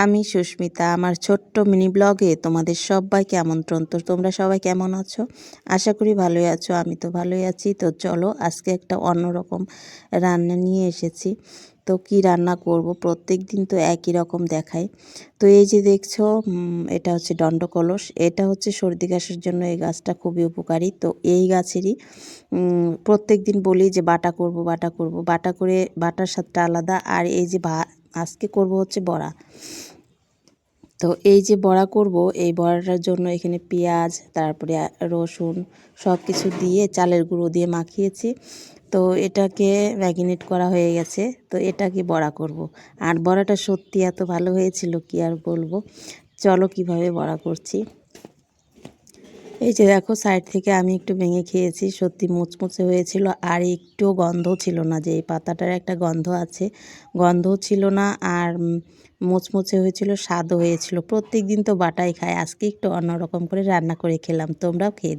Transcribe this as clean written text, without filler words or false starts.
আমি সুস্মিতা, আমার ছোট্ট মিনি ব্লগে তোমাদের সবাইকে আমন্ত্রণ। তো তোমরা সবাই কেমন আছো? আশা করি ভালোই আছো। আমি তো ভালোই আছি। তো চলো আজকে একটা অন্যরকম রান্না নিয়ে এসেছি। তো কি রান্না করব, প্রত্যেক দিন তো একই রকম দেখায়। তো এই যে দেখছো, এটা হচ্ছে দণ্ডকলস। এটা হচ্ছে সর্দি কাশির জন্য এই গাছটা খুবই উপকারী। তো এই গাছেরই প্রত্যেক দিন বলি যে বাটা করব, বাটা করব, বাটা করে বাটার স্বাদটা আলাদা। আর এই যে আজকে করব হচ্ছে বড়া। তো এই যে বড়া করব, এই বড়াটার জন্য এখানে পেঁয়াজ, তারপরে রসুন সব কিছু দিয়ে চালের গুঁড়ো দিয়ে মাখিয়েছি। তো এটাকে ম্যাগিনেট করা হয়ে গেছে। তো এটাকে বড়া করব। আর বড়াটা সত্যি এত ভালো হয়েছিল কি আর বলবো। চলো কিভাবে বড়া করছি। এই যে দেখো, সাইড থেকে আমি একটু ভেঙে খেয়েছি, সত্যি মুচমুচে হয়েছিল। আর একটুও গন্ধ ছিল না, যে এই পাতাটার একটা গন্ধ আছে, গন্ধও ছিল না। আর মুচমুচে হয়েছিল, স্বাদও হয়েছিল। প্রত্যেক দিন তো বাটাই খাই, আজকে একটু অন্যরকম করে রান্না করে খেলাম। তোমরাও খেয়ে